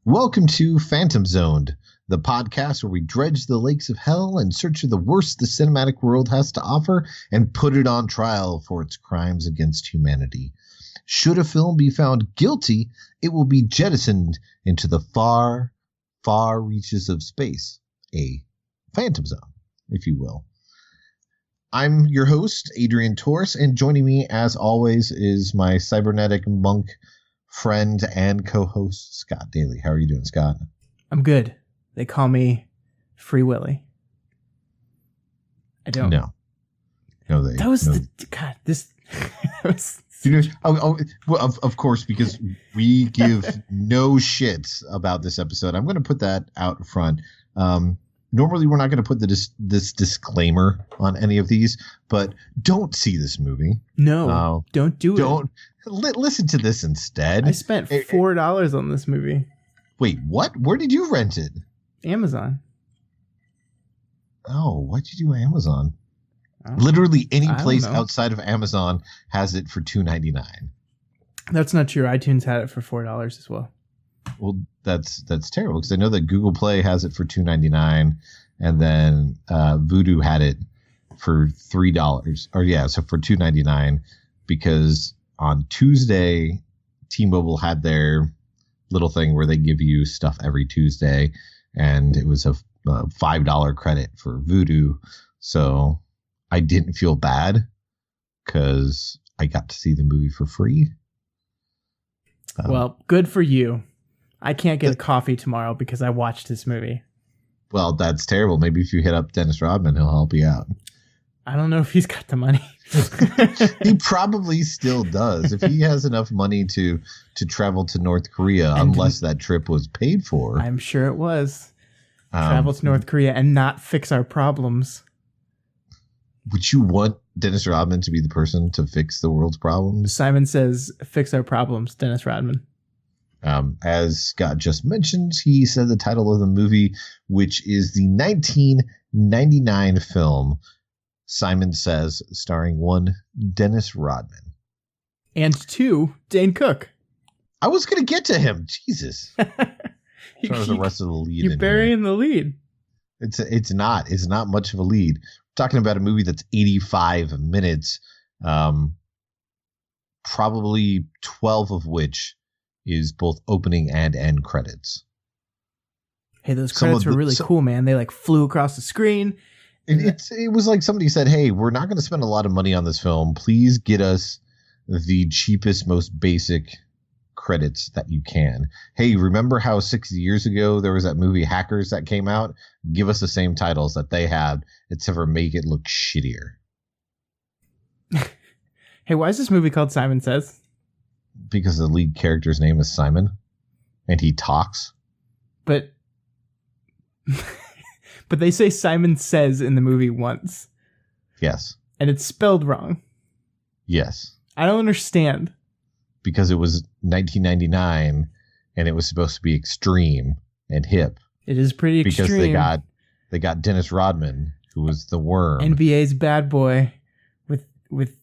Welcome to Phantom Zoned, the podcast where we dredge the lakes of hell in search of the worst the cinematic world has to offer and put it on trial for its crimes against humanity. Should a film be found guilty, it will be jettisoned into the far, far reaches of space, a phantom zone, if you will. I'm your host, Adrian Torres, and joining me, as always, is my cybernetic monk friend and co-host, Scott Daly. How are you doing, Scott? I'm good. They call me Free Willy. I don't. No, they. That was no. God. This. Was, Of course, because we give no shits about this episode. I'm going to put that out front. Normally, we're not going to put this disclaimer on any of these, but don't see this movie. No, don't do it. Don't listen to this instead. I spent $4 on this movie. Wait, what? Where did you rent it? Amazon. Oh, why'd you do Amazon? Literally any place know. outside of Amazon has it for $2.99. That's not true. iTunes had it for $4 as well. Well, that's terrible because I know that Google Play has it for $2.99, and then Vudu had it for $3. Or yeah, so for $2.99 because on Tuesday, T-Mobile had their little thing where they give you stuff every Tuesday, and it was a $5 credit for Vudu. So I didn't feel bad because I got to see the movie for free. Well, good for you. I can't get a coffee tomorrow because I watched this movie. Well, that's terrible. Maybe if you hit up Dennis Rodman, he'll help you out. I don't know if he's got the money. He probably still does. If he has enough money to travel to North Korea, unless that trip was paid for. I'm sure it was. Travel to North Korea and not fix our problems. Would you want Dennis Rodman to be the person to fix the world's problems? Simon Sez, fix our problems, Dennis Rodman. As Scott just mentioned, he said the title of the movie, which is the 1999 film Simon Sez, starring one Dennis Rodman. And two, Dane Cook. I was going to get to him. Jesus. The rest of the lead. You're burying the lead. It's not much of a lead. We're talking about a movie that's 85 minutes, probably 12 of which is both opening and end credits. Hey, those credits were really cool, man. They like flew across the screen. It was like somebody said, hey, we're not going to spend a lot of money on this film. Please get us the cheapest, most basic credits that you can. Hey, remember how 60 years ago there was that movie Hackers that came out? Give us the same titles that they had, except for make it look shittier. Hey, why is this movie called Simon Sez? Because the lead character's name is Simon, and he talks. But they say Simon Sez in the movie once. Yes. And it's spelled wrong. Yes. I don't understand. Because it was 1999, and it was supposed to be extreme and hip. It is pretty extreme. Because they got Dennis Rodman, who was the worm. NBA's bad boy with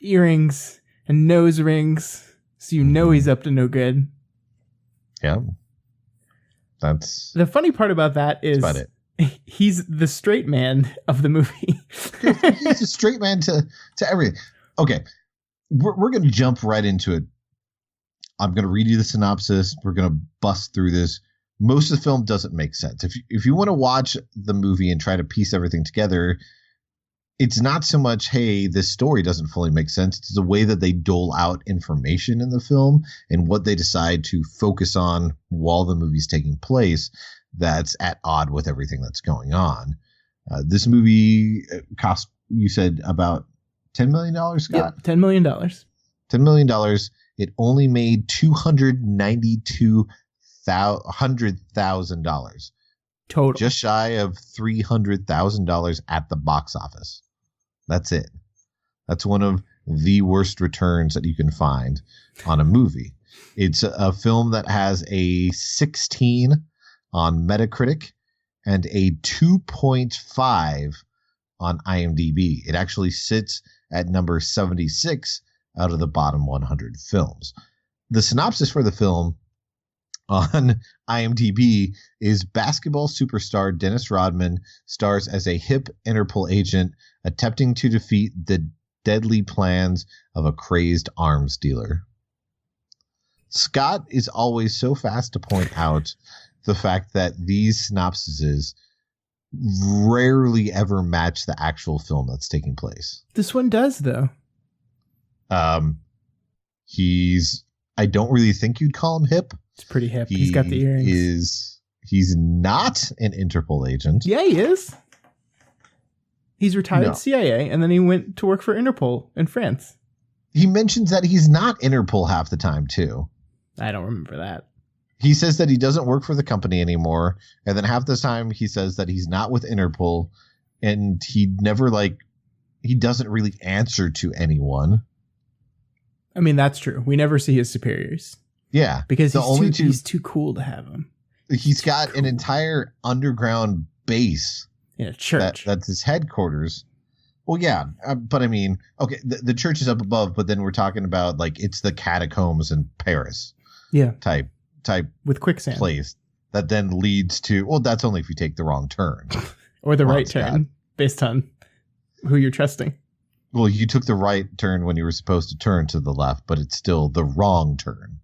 earrings and nose rings. So you know he's up to no good. Yeah. That's the funny part about that is about it. He's the straight man of the movie. He's a straight man to everything. Okay. We're going to jump right into it. I'm going to read you the synopsis. We're going to bust through this. Most of the film doesn't make sense. If you want to watch the movie and try to piece everything together, it's not so much, hey, this story doesn't fully make sense. It's the way that they dole out information in the film and what they decide to focus on while the movie's taking place that's at odd with everything that's going on. This movie cost, you said, about $10 million, Scott? Yep, $10 million. $10 million. It only made $292,000 total. Just shy of $300,000 at the box office. That's it. That's one of the worst returns that you can find on a movie. It's a film that has a 16 on Metacritic and a 2.5 on IMDb. It actually sits at number 76 out of the bottom 100 films. The synopsis for the film on IMDb is basketball superstar Dennis Rodman stars as a hip Interpol agent attempting to defeat the deadly plans of a crazed arms dealer. Scott is always so fast to point out the fact that these synopsises rarely ever match the actual film that's taking place. This one does, though. I don't really think you'd call him hip. It's pretty hip. He's got the earrings. He's not an Interpol agent. Yeah, he is. He's retired CIA, and then he went to work for Interpol in France. He mentions that he's not Interpol half the time, too. I don't remember that. He says that he doesn't work for the company anymore, and then half the time he says that he's not with Interpol, and he doesn't really answer to anyone. I mean, that's true. We never see his superiors. Yeah. Because he's too cool to have them. He's got an entire underground base. In a church. That's his headquarters. Well, yeah. But I mean, okay, the church is up above, but then we're talking about it's the catacombs in Paris. Yeah. Type with quicksand place that then leads to, well, that's only if you take the wrong turn. Or the right turn, based on who you're trusting. Well, you took the right turn when you were supposed to turn to the left, but it's still the wrong turn.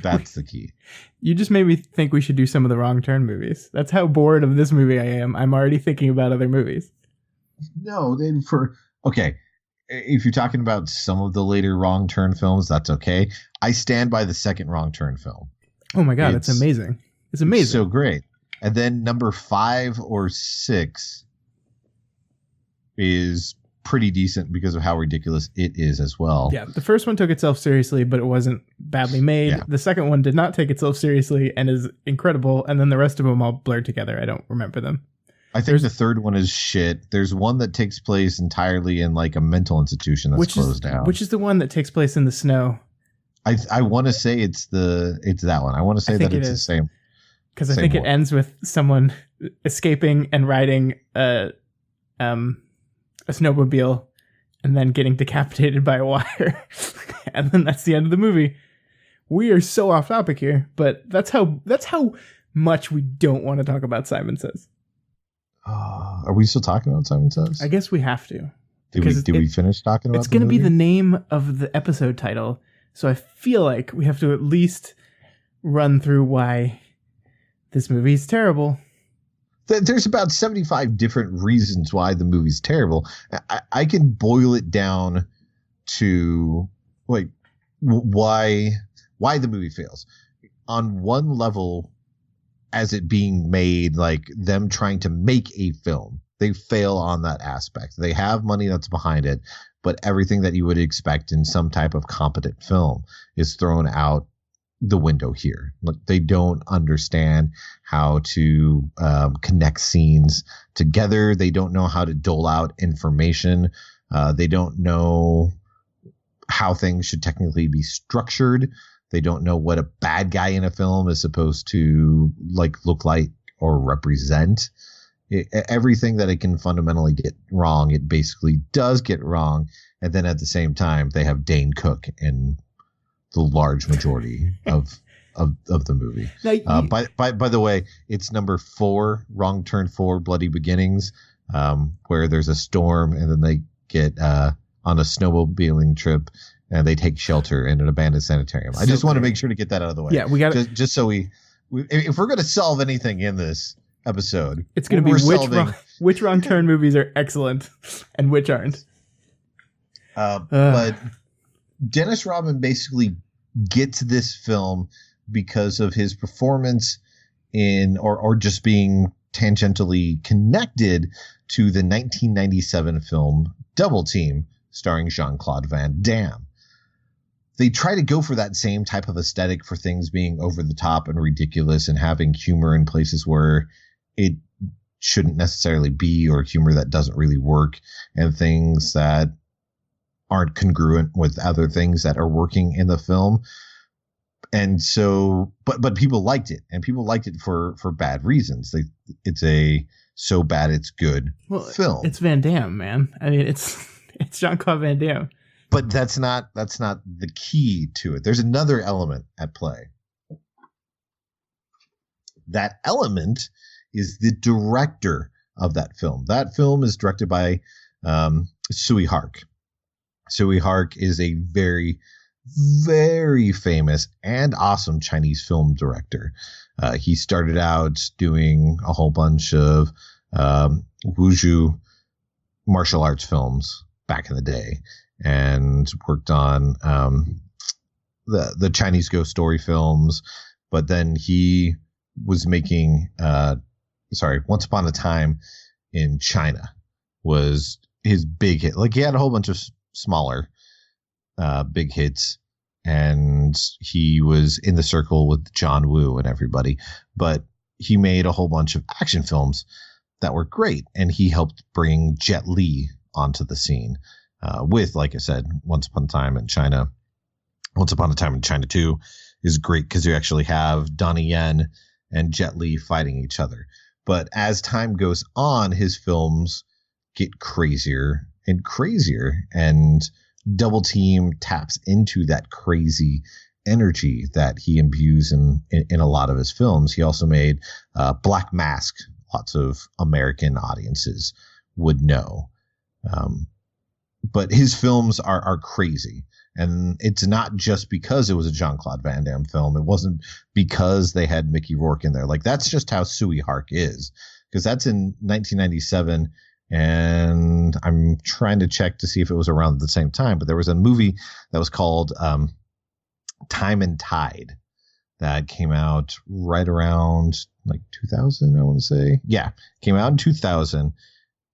That's the key. You just made me think we should do some of the Wrong Turn movies. That's how bored of this movie I am. I'm already thinking about other movies. No, then okay. If you're talking about some of the later Wrong Turn films, that's okay. I stand by the second Wrong Turn film. Oh my God, it's amazing. It's amazing. So great. And then number 5 or 6 is pretty decent because of how ridiculous it is as well. Yeah, the first one took itself seriously, but it wasn't badly made. Yeah. The second one did not take itself seriously and is incredible. And then the rest of them all blurred together. I don't remember them. I think the third one is shit. There's one that takes place entirely in a mental institution that's closed down. Which is the one that takes place in the snow? I want to say it's that one. I want to say that it's the same. Because I think it ends with someone escaping and riding a snowmobile and then getting decapitated by a wire. And then that's the end of the movie. We are so off topic here, but that's how much we don't want to talk about Simon Sez. Are we still talking about Simon Sez? I guess we have to. Did we finish talking about it? It's going to be the name of the episode title. So I feel like we have to at least run through why this movie is terrible. There's about 75 different reasons why the movie's terrible. I can boil it down to why the movie fails. On one level, as it being made, them trying to make a film, they fail on that aspect. They have money that's behind it, but everything that you would expect in some type of competent film is thrown out the window here. They don't understand how to connect scenes together. They don't know how to dole out information. They don't know how things should technically be structured. They don't know what a bad guy in a film is supposed to look like or represent. Everything that it can fundamentally get wrong, it basically does get wrong. And then at the same time, they have Dane Cook in the large majority of the movie. Now, by the way, it's number 4, Wrong Turn 4, Bloody Beginnings, where there's a storm and then they get on a snowmobiling trip and they take shelter in an abandoned sanitarium. I just want to make sure to get that out of the way. Yeah, we got just so if we're going to solve anything in this episode, it's going to be which Wrong Turn movies are excellent and which aren't. But Dennis Rodman basically gets this film because of his performance in, or just being tangentially connected to the 1997 film Double Team, starring Jean-Claude Van Damme. They try to go for that same type of aesthetic for things being over the top and ridiculous and having humor in places where it shouldn't necessarily be, or humor that doesn't really work, and things that aren't congruent with other things that are working in the film. And so, but people liked it, and people liked it for bad reasons. It's a so bad it's good film. It's Van Damme, man. I mean, it's Jean-Claude Van Damme. But that's not the key to it. There's another element at play. that element is the director of that film. That film is directed by Tsui Hark. Tsui Hark is a very, very famous and awesome Chinese film director. He started out doing a whole bunch of wushu martial arts films back in the day, and worked on the Chinese ghost story films. But then he was making Once Upon a Time in China was his big hit. Like, he had a whole bunch of smaller big hits, and he was in the circle with John Woo and everybody, but he made a whole bunch of action films that were great, and he helped bring Jet Li onto the scene with, like I said, Once Upon a Time in China. Once Upon a Time in China 2 is great because you actually have Donnie Yen and Jet Li fighting each other. But as time goes on, his films get crazier and crazier, and Double Team taps into that crazy energy that he imbues in a lot of his films. He also made Black Mask. Lots of American audiences would know. But his films are crazy. And it's not just because it was a Jean-Claude Van Damme film. It wasn't because they had Mickey Rourke in there. Like, that's just how Tsui Hark is. Because that's in 1997, and I'm trying to check to see if it was around the same time. But there was a movie that was called Time and Tide that came out right around like 2000, I want to say. Yeah, came out in 2000.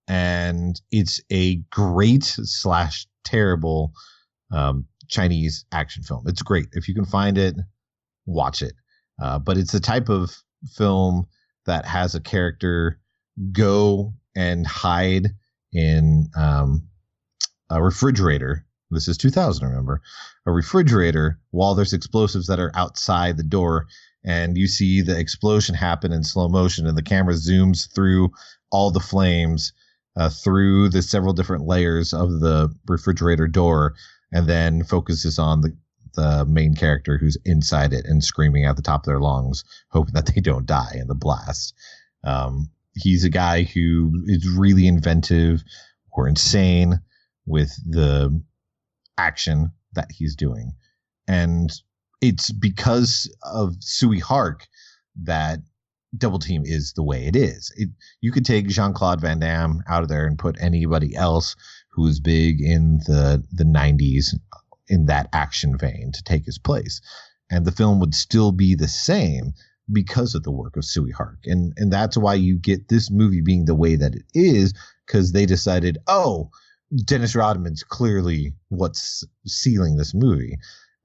And it's a great / terrible Chinese action film. It's great. If you can find it, watch it. But it's the type of film that has a character go and hide in a refrigerator. This is 2000, remember? A refrigerator while there's explosives that are outside the door, and you see the explosion happen in slow motion, and the camera zooms through all the flames through the several different layers of the refrigerator door, and then focuses on the main character who's inside it and screaming at the top of their lungs, hoping that they don't die in the blast. He's a guy who is really inventive or insane with the action that he's doing. And it's because of Tsui Hark that Double Team is the way it is. You could take Jean-Claude Van Damme out of there and put anybody else who was big in the 90s in that action vein to take his place, and the film would still be the same because of the work of Tsui Hark. And that's why you get this movie being the way that it is, because they decided, oh, Dennis Rodman's clearly what's sealing this movie.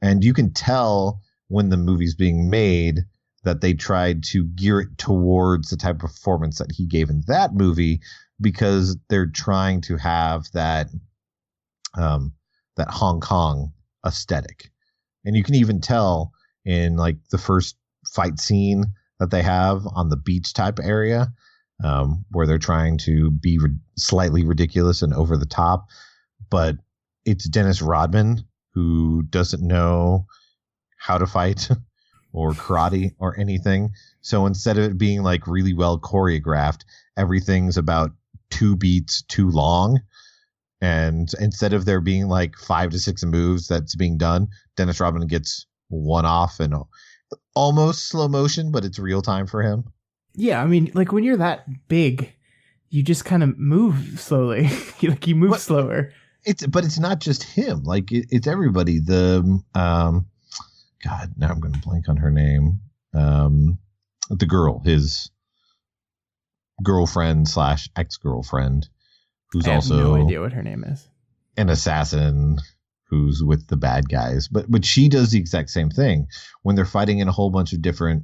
And you can tell when the movie's being made that they tried to gear it towards the type of performance that he gave in that movie, because they're trying to have that Hong Kong aesthetic. And you can even tell in like the first fight scene that they have on the beach type area, where they're trying to be slightly ridiculous and over the top, but it's Dennis Rodman who doesn't know how to fight or karate or anything. So instead of it being like really well choreographed, everything's about 2 beats too long. And instead of there being like 5 to 6 moves that's being done, Dennis Rodman gets one off and almost slow motion, but it's real time for him. Yeah, I mean, like when you're that big, you just kind of move slowly. you move slower. But it's not just him. Like it's everybody. God, now I'm going to blank on her name. The girl, his girlfriend / ex-girlfriend, who's also no idea what her name is. An assassin who's with the bad guys. But she does the exact same thing when they're fighting in a whole bunch of different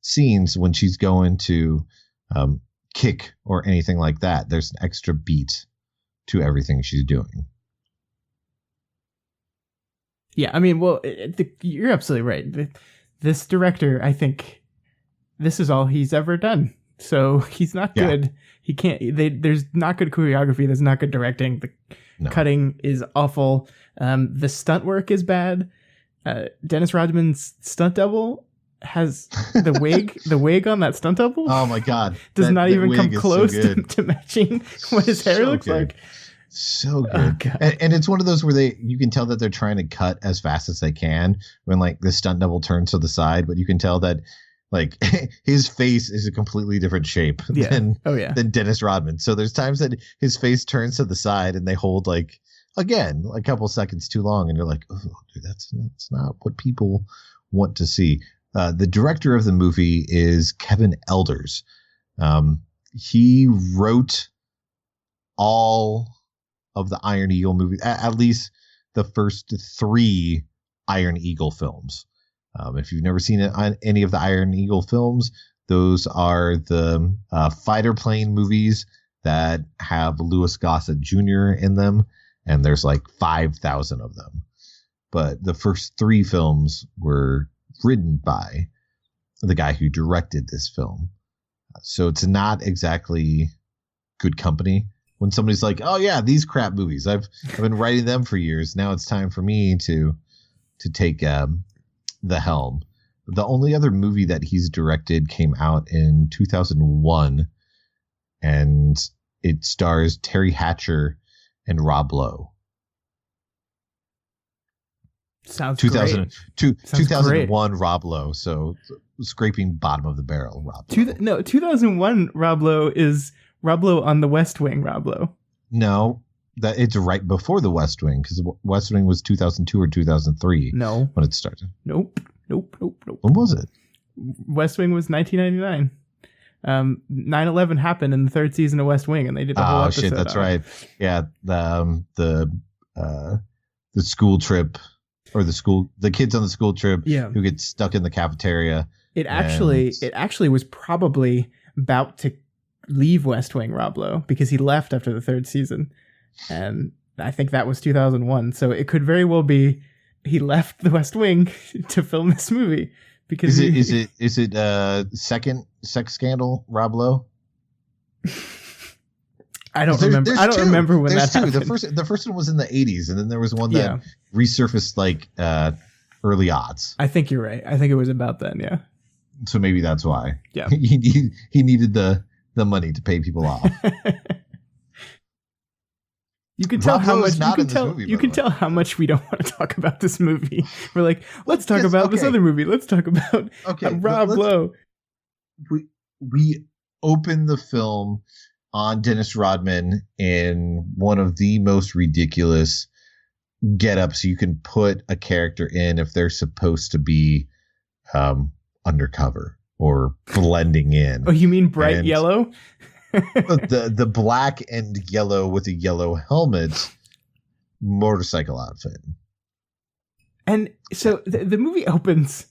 scenes. When she's going to kick or anything like that, there's an extra beat to everything she's doing. Yeah, I mean, well, you're absolutely right. This director, I think this is all he's ever done. So he's not good. Yeah. He can't. There's not good choreography. There's not good directing. The cutting is awful. The stunt work is bad. Dennis Rodman's stunt double, has the wig on that stunt double. Oh my god, does not even come close so to matching what his hair looks like. So good. And it's one of those where you can tell that they're trying to cut as fast as they can when like the stunt double turns to the side, but you can tell that like his face is a completely different shape than Dennis Rodman. So there's times that his face turns to the side and they hold like, again, a couple seconds too long. And you're like, oh, dude, that's not what people want to see. The director of the movie is Kevin Elders. He wrote all of the Iron Eagle movies, at least the first 3 Iron Eagle films. If you've never seen any of the Iron Eagle films, those are the fighter plane movies that have Louis Gossett Jr. in them, and there's like 5,000 of them. But the first 3 films were written by the guy who directed this film. So it's not exactly good company when somebody's like, oh yeah, these crap movies, I've been writing them for years. Now it's time for me to take the helm. The only other movie that he's directed came out in 2001, and it stars Terry Hatcher and Rob Lowe. Sounds 2001 great. Rob Lowe, so scraping bottom of the barrel Rob Lowe. 2001 Rob Lowe is Rob Lowe on the West Wing Rob Lowe. No, that it's right before the West Wing, because West Wing was 2002 or 2003. No, when it started. Nope. When was it? West Wing was 1999. 9/11 happened in the 3rd season of West Wing, and they did the whole episode. Oh shit, that's right. Yeah, the school trip, or the kids on the school trip, who get stuck in the cafeteria. It actually was probably about to leave West Wing Rob Lowe, because he left after the 3rd season, and I think that was 2001. So it could very well be he left the West Wing to film this movie. Because is it second sex scandal Rob Lowe? I don't remember. I don't remember when that happened. The first one was in the 80s, and then there was one that resurfaced like early aughts. I think you're right. I think it was about then. Yeah. So maybe that's why. Yeah. He needed the money to pay people off. You can tell how much you can tell how much we don't want to talk about this movie. We're like, let's talk about this other movie. Let's talk about Rob Lowe. We open the film on Dennis Rodman in one of the most ridiculous get-ups you can put a character in if they're supposed to be undercover or blending in. Oh, you mean bright yellow? the black and yellow with a yellow helmet motorcycle outfit. And so the movie opens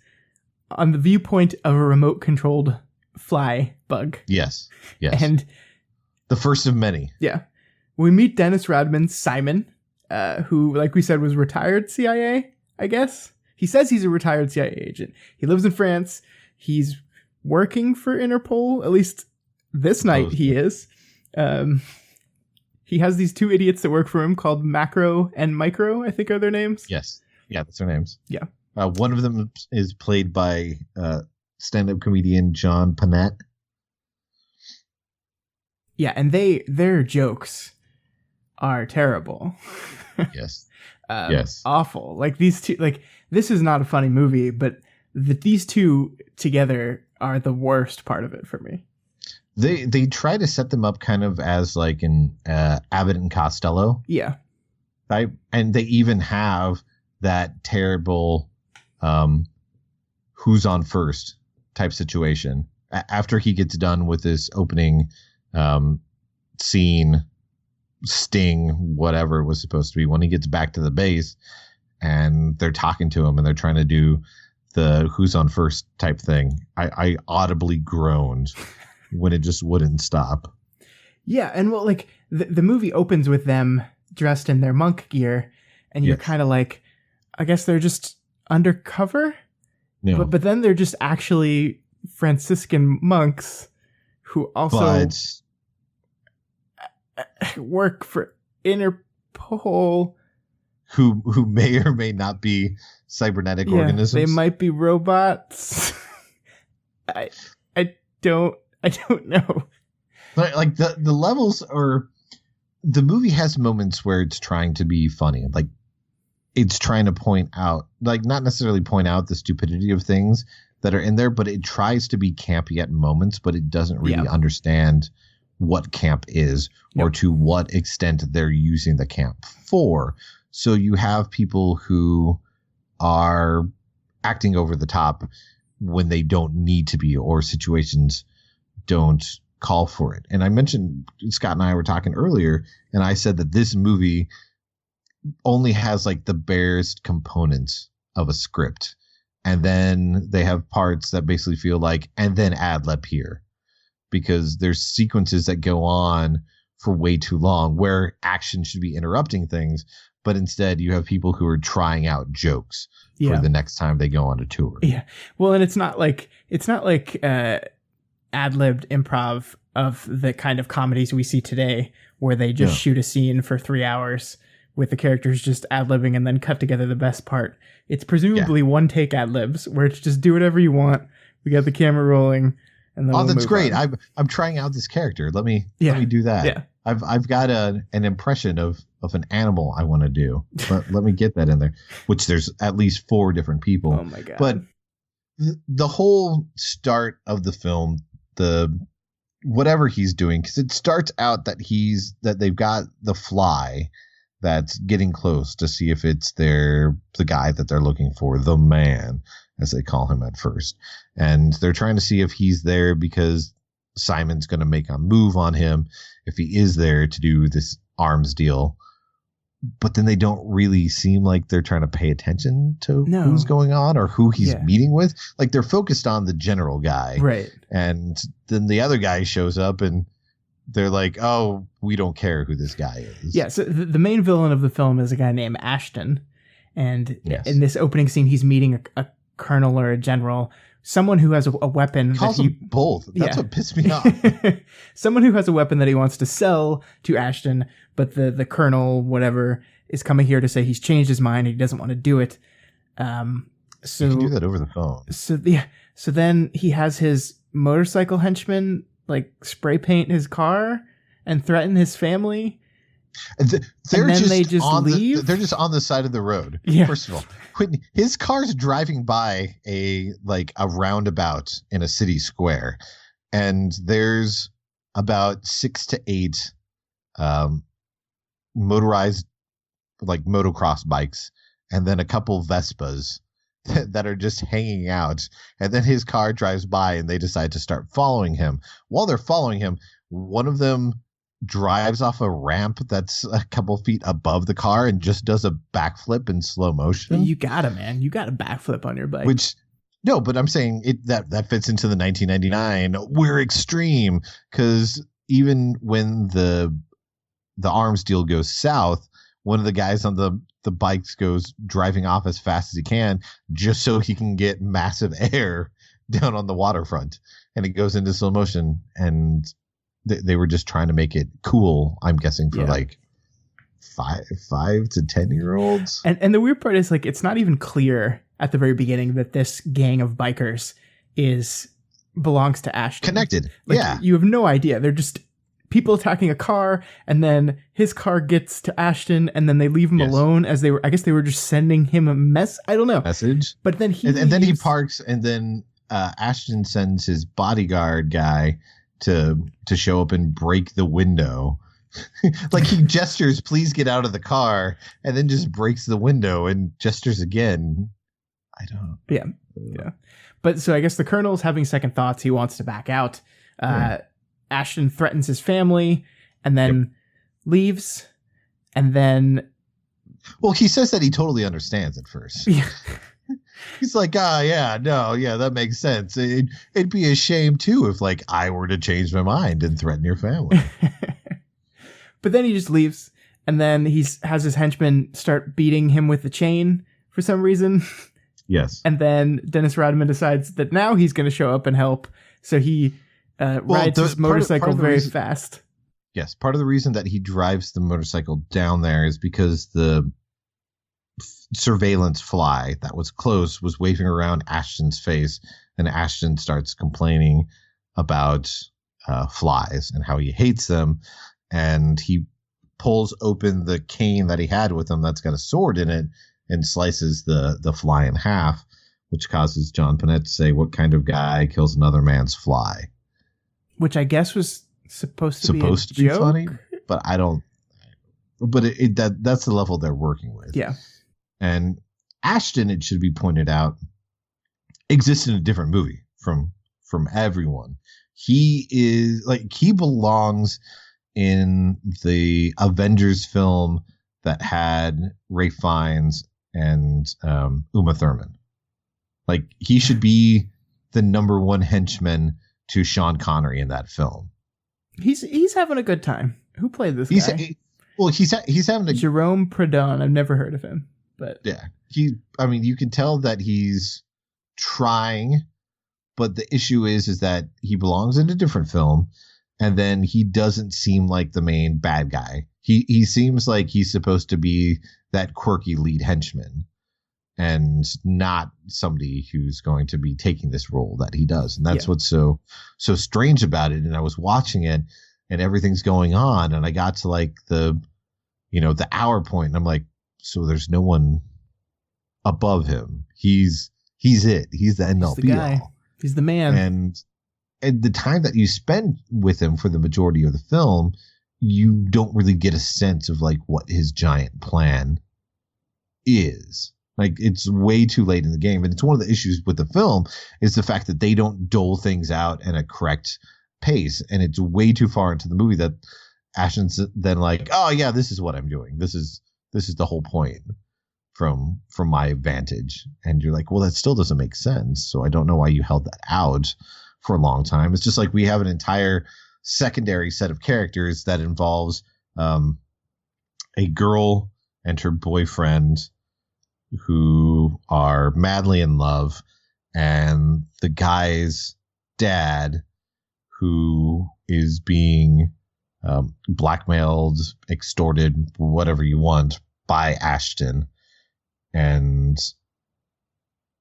on the viewpoint of a remote controlled fly bug. Yes. And the first of many. Yeah. We meet Dennis Rodman, Simon, who, like we said, was retired CIA, I guess. He says he's a retired CIA agent. He lives in France. He's working for Interpol, at least this night he is. He has these 2 idiots that work for him called Macro and Micro, I think are their names. Yes. Yeah, that's their names. Yeah. One of them is played by stand-up comedian John Panette. Yeah, and their jokes are terrible. Yes. Yes. Awful. Like these two, like this is not a funny movie, but these 2 together are the worst part of it for me. They try to set them up kind of as like an Abbott and Costello. Yeah. Right? And they even have that terrible who's on first type situation. After he gets done with this opening scene, sting, whatever it was supposed to be, when he gets back to the base and they're talking to him and they're trying to do the who's on first type thing, I audibly groaned when it just wouldn't stop. Yeah, and well, like the movie opens with them dressed in their monk gear, and you're kind of like, I guess they're just undercover. No. But then they're just actually Franciscan monks who also work for Interpol, who may or may not be cybernetic organisms. They might be robots. I don't know. But like the levels are, the movie has moments where it's trying to be funny. Like it's trying to point out, like not necessarily point out the stupidity of things that are in there, but it tries to be campy at moments, but it doesn't really understand what camp is or to what extent they're using the camp for. So you have people who are acting over the top when they don't need to be, or situations don't call for it. And I mentioned, Scott and I were talking earlier, and I said that this movie only has like the barest components of a script. And then they have parts that basically feel like, and then ad lib here, because there's sequences that go on for way too long where action should be interrupting things. But instead you have people who are trying out jokes for the next time they go on a tour. Yeah. Well, and it's not like ad-libbed improv of the kind of comedies we see today where they just shoot a scene for 3 hours with the characters just ad-libbing and then cut together the best part. It's presumably one take ad-libs where it's just do whatever you want. We got the camera rolling. And then that's great. I'm trying out this character. Let me do that. Yeah. I've got an impression of an animal I want to do. Let me get that in there, which there's at least 4 different people. Oh my God. But the whole start of the film, whatever he's doing, because it starts out that they've got the fly that's getting close to see if it's the guy that they're looking for, the man, as they call him at first. And they're trying to see if he's there because Simon's going to make a move on him if he is there to do this arms deal. But then they don't really seem like they're trying to pay attention to who's going on or who he's meeting with. Like they're focused on the general guy. Right. And then the other guy shows up and they're like, oh, we don't care who this guy is. Yeah. So the main villain of the film is a guy named Ashton. And in this opening scene, he's meeting a colonel or a general, someone who has a weapon. He calls them both. That's what pissed me off. Someone who has a weapon that he wants to sell to Ashton, but the colonel, whatever, is coming here to say he's changed his mind and he doesn't want to do it. So you can do that over the phone. So then he has his motorcycle henchman like spray paint his car and threaten his family. They're just on the side of the road. Yeah. First of all, when his car's driving by a roundabout in a city square, and there's about 6 to 8 motorized like motocross bikes, and then a couple Vespas that are just hanging out. And then his car drives by and they decide to start following him. While they're following him, one of them drives off a ramp that's a couple feet above the car and just does a backflip in slow motion. You got it, man. You got a backflip on your bike. No, but I'm saying that fits into the 1999. We're extreme, because even when the arms deal goes south, one of the guys on the bikes goes driving off as fast as he can just so he can get massive air down on the waterfront, and it goes into slow motion. And they were just trying to make it cool, I'm guessing, for like 5 to 10-year-olds. And the weird part is, like, it's not even clear at the very beginning that this gang of bikers belongs to Ashton. Connected. Like, you have no idea. They're just people attacking a car, and then his car gets to Ashton, and then they leave him alone as I guess they were just sending him a I don't know. Message. But then then he parks, and then Ashton sends his bodyguard guy to show up and break the window. Like, he gestures, please get out of the car, and then just breaks the window and gestures again. I don't. Yeah. But so I guess the colonel's having second thoughts. He wants to back out. Ashton threatens his family and then leaves. And then. Well, he says that he totally understands at first. Yeah. He's like, that makes sense. It'd be a shame too if, like, I were to change my mind and threaten your family. But then he just leaves, and then he has his henchmen start beating him with the chain for some reason. Yes. And then Dennis Rodman decides that now he's going to show up and help, so he rides his motorcycle very fast. Yes, part of the reason that he drives the motorcycle down there is because the surveillance fly that was close was waving around Ashton's face, and Ashton starts complaining about flies and how he hates them, and he pulls open the cane that he had with him that's got a sword in it and slices the fly in half, which causes John Panette to say, "What kind of guy kills another man's fly?" Which I guess was supposed to be funny, but I don't. But that's the level they're working with. Yeah. And Ashton, it should be pointed out, exists in a different movie from everyone. He belongs in the Avengers film that had Ralph Fiennes and Uma Thurman. Like, he should be the number one henchman to Sean Connery in that film. He's having a good time. Who played this guy? He's having a Jerome Pradon. I've never heard of him, but yeah, you can tell that he's trying, but the issue is that he belongs in a different film, and then he doesn't seem like the main bad guy. He seems like he's supposed to be that quirky lead henchman, and not somebody who's going to be taking this role that he does. And that's what's so strange about it. And I was watching it and everything's going on, and I got to like the hour point, and I'm like, so there's no one above him. He's it. He's the end all be all. He's the man. And the time that you spend with him for the majority of the film, you don't really get a sense of like what his giant plan is. Like, it's way too late in the game. And it's one of the issues with the film is the fact that they don't dole things out in a correct pace. And it's way too far into the movie that Ashton's then like, oh yeah, this is what I'm doing. This is the whole point from my vantage. And you're like, well, that still doesn't make sense. So I don't know why you held that out for a long time. It's just like we have an entire secondary set of characters that involves a girl and her boyfriend who are madly in love, and the guy's dad who is being blackmailed, extorted, whatever you want, by Ashton. And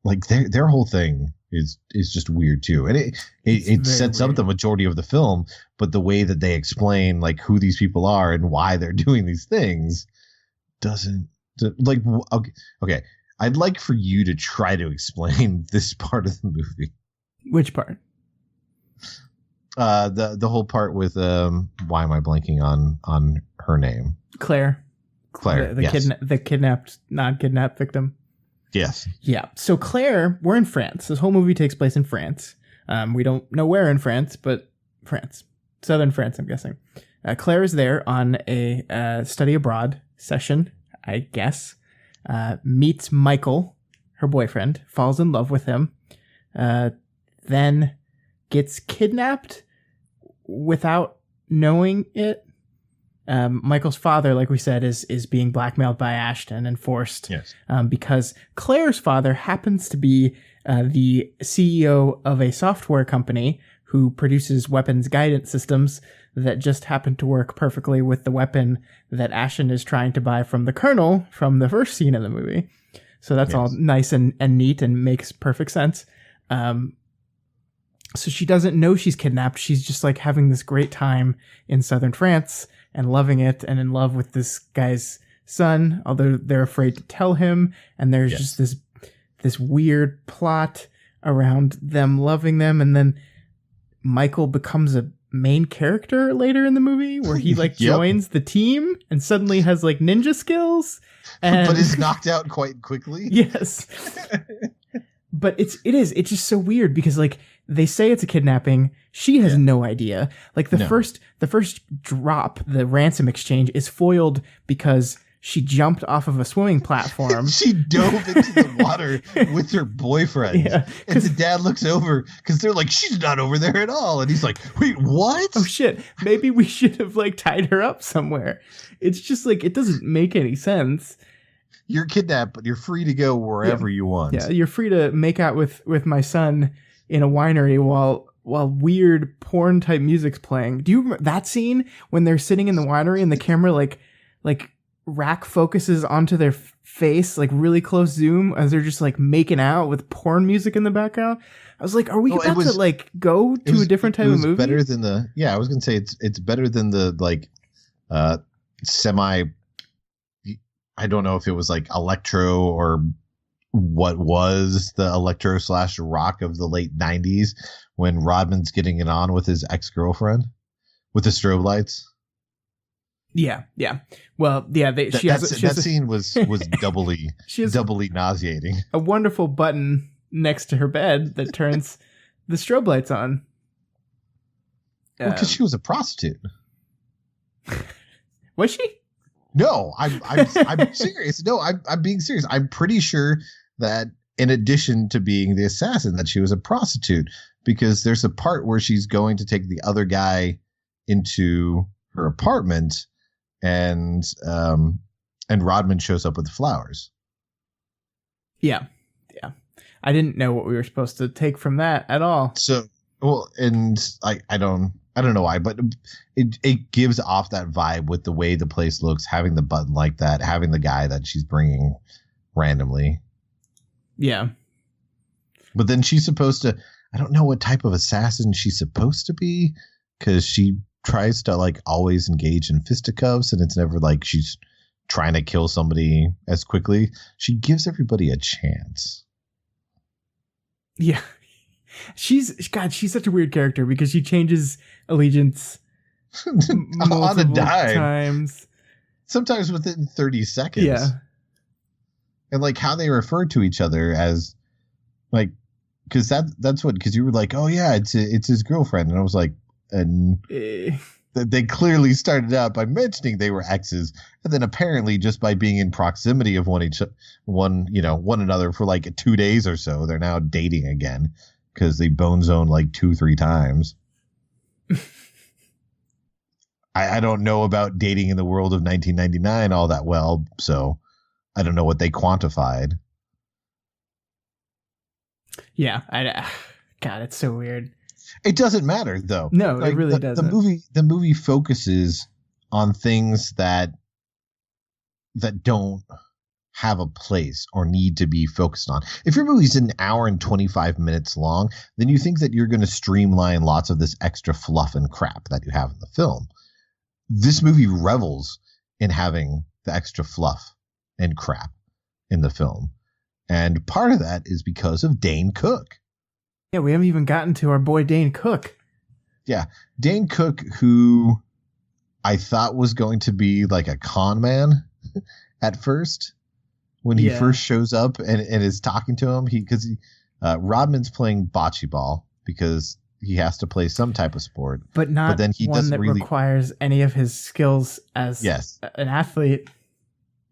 like their whole thing is just weird too. And it sets up the majority of the film, but the way that they explain like who these people are and why they're doing these things doesn't like, okay. I'd like for you to try to explain this part of the movie. Which part? The whole part with why am I blanking on her name? Claire, yes. The kidnapped, non-kidnapped victim. Yes. Yeah. So Claire, we're in France. This whole movie takes place in France. We don't know where in France, but France, southern France, I'm guessing. Claire is there on a study abroad session, I guess. Meets Michael, her boyfriend, falls in love with him, then gets kidnapped without knowing it. Michael's father, like we said, is being blackmailed by Ashton and forced, yes. Because Claire's father happens to be the CEO of a software company who produces weapons guidance systems that just happen to work perfectly with the weapon that Ashton is trying to buy from the Colonel from the first scene of the movie. So that's all nice and neat and makes perfect sense. So she doesn't know she's kidnapped. She's just like having this great time in southern France and loving it and in love with this guy's son, although they're afraid to tell him. And there's just this weird plot around them loving them. And then Michael becomes a main character later in the movie where he like joins the team and suddenly has like ninja skills but is knocked out quite quickly. Yes. But it's just so weird because like they say it's a kidnapping. She has no idea. Like the first drop, the ransom exchange is foiled because she jumped off of a swimming platform. She dove into the water with her boyfriend. Yeah, and the dad looks over because they're like, she's not over there at all. And he's like, wait, what? Oh, shit. Maybe we should have like tied her up somewhere. It's just like, it doesn't make any sense. You're kidnapped, but you're free to go wherever you want. Yeah, you're free to make out with my son in a winery while weird porn type music's playing. Do you remember that scene when they're sitting in the winery and the camera like rack focuses onto their face, like really close zoom, as they're just like making out with porn music in the background. I was like, are we about to like go to a different type of movie? Better than the, yeah, I was going to say it's better than the like semi, I don't know if it was like electro or what was the electro / rock of the late 90s when Rodman's getting it on with his ex-girlfriend with the strobe lights. Yeah. Well, yeah, that scene was doubly doubly nauseating. A wonderful button next to her bed that turns the strobe lights on. Because she was a prostitute. Was she? No, I'm serious. No, I'm being serious. I'm pretty sure that in addition to being the assassin, that she was a prostitute, because there's a part where she's going to take the other guy into her apartment, and Rodman shows up with flowers. Yeah. I didn't know what we were supposed to take from that at all. So, well, and I don't know why, but it gives off that vibe with the way the place looks, having the button like that, having the guy that she's bringing randomly. Yeah. But then she's supposed to, I don't know what type of assassin she's supposed to be, because she tries to like always engage in fisticuffs, and it's never like she's trying to kill somebody as quickly. She gives everybody a chance. Yeah. She's such a weird character because she changes allegiance on a dime times. Sometimes within 30 seconds. Yeah. And like how they refer to each other as like, because that's what, because you were like, oh yeah, it's his girlfriend, and I was like, and they clearly started out by mentioning they were exes, and then apparently just by being in proximity of one another for like 2 days or so, they're now dating again because they bone zone like 2-3 times. I don't know about dating in the world of 1999 all that well, so I don't know what they quantified. Yeah, God, it's so weird. It doesn't matter though. No, like, it really doesn't. The movie focuses on things that don't have a place or need to be focused on. If your movie's an hour and 25 minutes long, then you think that you're going to streamline lots of this extra fluff and crap that you have in the film. This movie revels in having the extra fluff and crap in the film. And part of that is because of Dane Cook. Yeah, we haven't even gotten to our boy Dane Cook. Yeah, Dane Cook, who I thought was going to be like a con man at first. When he first shows up and is talking to him, because Rodman's playing bocce ball because he has to play some type of sport. But then he one that requires any of his skills as an athlete.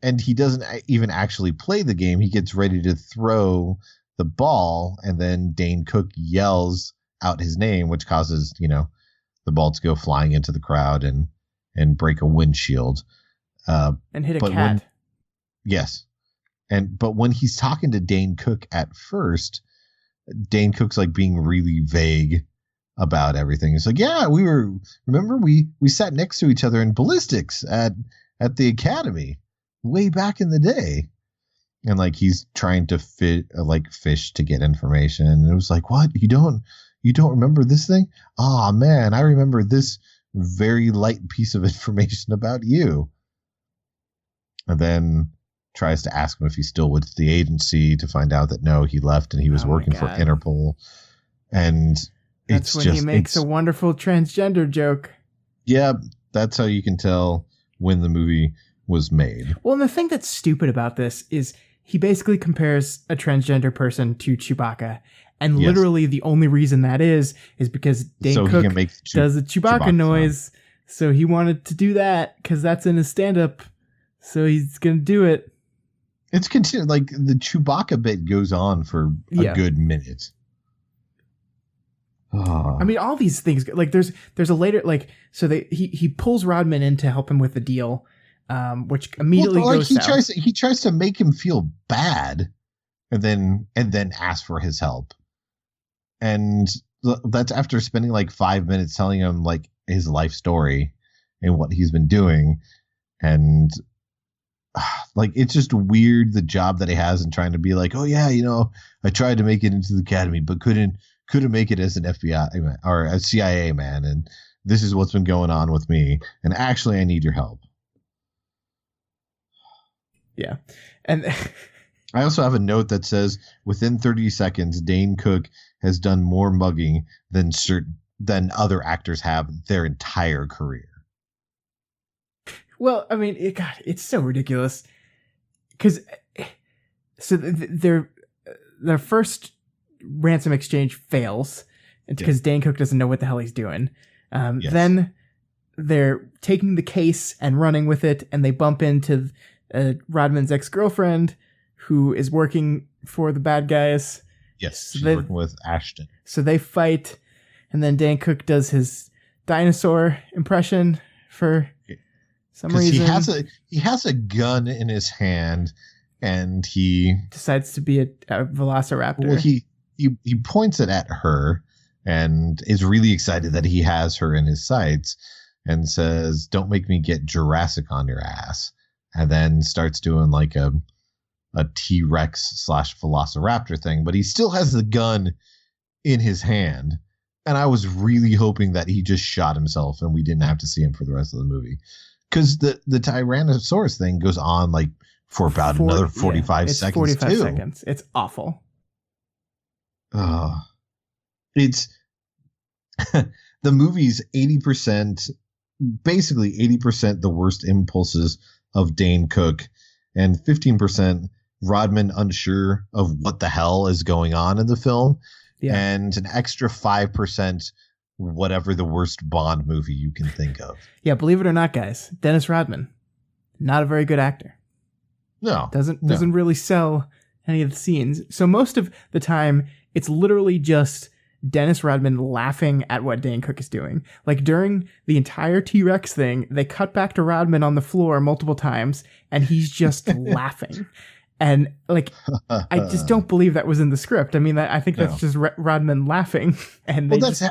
And he doesn't even actually play the game. He gets ready to throw the ball, and then Dane Cook yells out his name, which causes, the ball to go flying into the crowd and break a windshield. And hit a cat. Yes. But when he's talking to Dane Cook at first, Dane Cook's like being really vague about everything. It's like, yeah, remember we sat next to each other in ballistics at the academy way back in the day. And like he's trying to fish to get information. And it was like, what? You don't remember this thing? Oh man, I remember this very light piece of information about you. And then tries to ask him if he's still with the agency, to find out that no, he left and he was working for Interpol. And that's when he makes a wonderful transgender joke. Yeah, that's how you can tell when the movie was made. Well, and the thing that's stupid about this is he basically compares a transgender person to Chewbacca. And literally the only reason that is because Dane Cook does a Chewbacca noise. So he wanted to do that because that's in his stand-up. So he's going to do it. It's continued, like the Chewbacca bit goes on for a good minute. I mean, all these things, like there's a later, like, so he pulls Rodman in to help him with the deal, which immediately goes south. He tries to make him feel bad and then ask for his help. And that's after spending like 5 minutes telling him like his life story and what he's been doing. And like, it's just weird, the job that he has, and trying to be like, oh yeah, I tried to make it into the academy, but couldn't make it as an FBI man or a CIA man, and this is what's been going on with me, and actually I need your help. Yeah. And I also have a note that says within 30 seconds, Dane Cook has done more mugging than other actors have their entire career. Well, I mean, it's so ridiculous. Because so their first ransom exchange fails because Dane Cook doesn't know what the hell he's doing. Yes. Then they're taking the case and running with it, and they bump into Rodman's ex-girlfriend, who is working for the bad guys. Yes, she's working with Ashton. So they fight, and then Dane Cook does his dinosaur impression for some reason. He has a gun in his hand, and he decides to be a velociraptor. Well, he points it at her and is really excited that he has her in his sights, and says, "Don't make me get Jurassic on your ass." And then starts doing like a T-Rex / velociraptor thing, but he still has the gun in his hand. And I was really hoping that he just shot himself and we didn't have to see him for the rest of the movie. Because the Tyrannosaurus thing goes on like for about another 45 seconds. 45 seconds. It's awful. It's the movie's 80%, basically 80% the worst impulses of Dane Cook, and 15% Rodman unsure of what the hell is going on in the film, and an extra 5% whatever the worst Bond movie you can think of. Yeah, believe it or not, guys, Dennis Rodman, not a very good actor. No. Doesn't really sell any of the scenes. So most of the time, it's literally just Dennis Rodman laughing at what Dane Cook is doing. Like during the entire T-Rex thing, they cut back to Rodman on the floor multiple times, and he's just laughing. And like, I just don't believe that was in the script. I mean, I think that's just Rodman laughing, and they just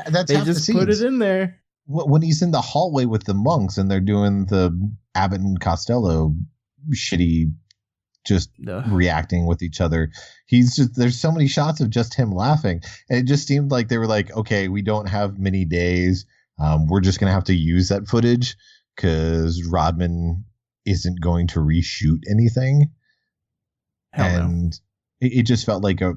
put it in there. When he's in the hallway with the monks and they're doing the Abbott and Costello shitty, just reacting with each other. There's so many shots of just him laughing. And it just seemed like they were like, okay, we don't have many days. We're just going to have to use that footage because Rodman isn't going to reshoot anything. It just felt like a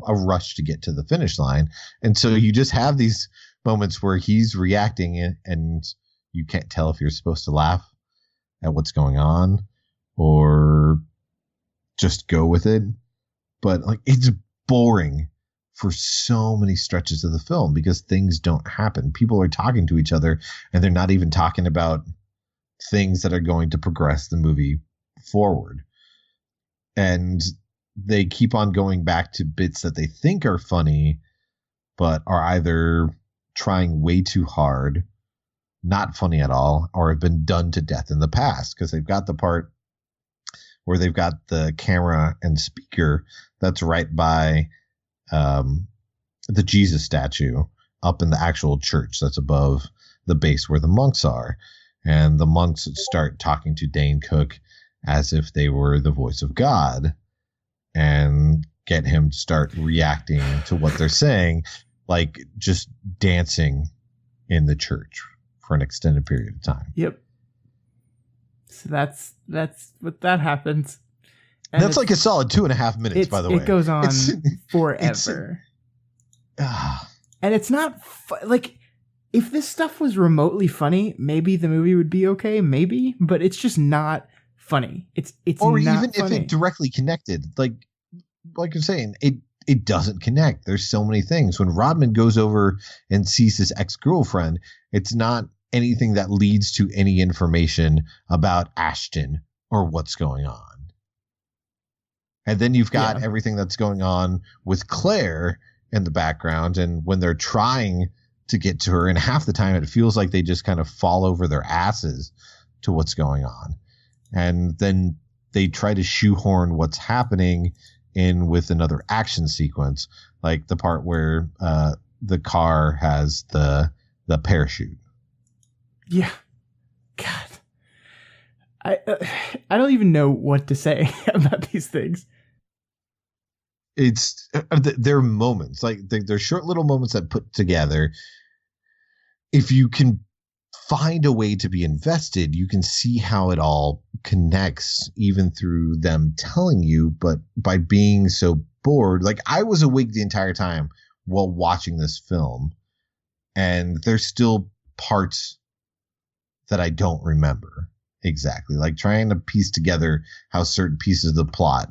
rush to get to the finish line. And so you just have these moments where he's reacting and you can't tell if you're supposed to laugh at what's going on or just go with it. But like, it's boring for so many stretches of the film because things don't happen. People are talking to each other and they're not even talking about things that are going to progress the movie forward. And they keep on going back to bits that they think are funny, but are either trying way too hard, not funny at all, or have been done to death in the past. Because they've got the part where they've got the camera and speaker that's right by the Jesus statue up in the actual church that's above the base where the monks are. And the monks start talking to Dane Cook as if they were the voice of God and get him to start reacting to what they're saying, like just dancing in the church for an extended period of time. Yep. So that's what that happens. And that's like a solid 2.5 minutes, by the way. It goes on forever. And it's not like, if this stuff was remotely funny, maybe the movie would be okay, maybe, but it's just not funny. It's or not even funny. If it directly connected, like you're saying, it doesn't connect. There's so many things. When Rodman goes over and sees his ex-girlfriend, it's not anything that leads to any information about Ashton or what's going on. And then you've got everything that's going on with Claire in the background, and when they're trying to get to her, and half the time it feels like they just kind of fall over their asses to what's going on. And then they try to shoehorn what's happening in with another action sequence, like the part where the car has the parachute. Yeah. God. I don't even know what to say about these things. It's they're moments, like they're short little moments that put together. If you can find a way to be invested, you can see how it all connects, even through them telling you. But by being so bored, like I was awake the entire time while watching this film, and there's still parts that I don't remember exactly, like trying to piece together how certain pieces of the plot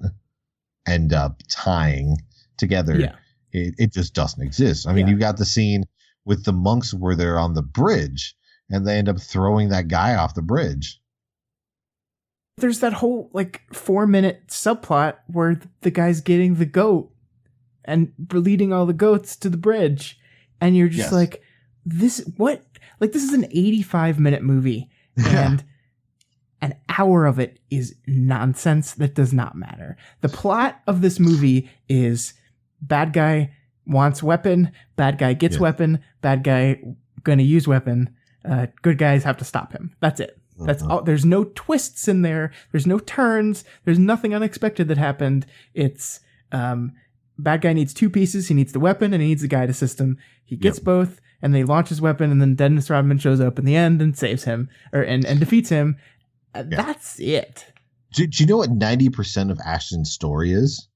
end up tying together. Yeah. It just doesn't exist. I mean, you got the scene with the monks where they're on the bridge and they end up throwing that guy off the bridge. There's that whole like 4-minute subplot where the guy's getting the goat and leading all the goats to the bridge. And you're just like, this is an 85-minute movie. And an hour of it is nonsense that does not matter. The plot of this movie is bad guy wants weapon, bad guy gets weapon, bad guy gonna use weapon, good guys have to stop him. That's it. That's all. There's no twists in there. There's no turns. There's nothing unexpected that happened. It's bad guy needs 2 pieces. He needs the weapon and he needs the guide system. He gets both, and they launch his weapon, and then Dennis Rodman shows up in the end and saves him, and defeats him. That's it. Do you know what 90% of Ashton's story is?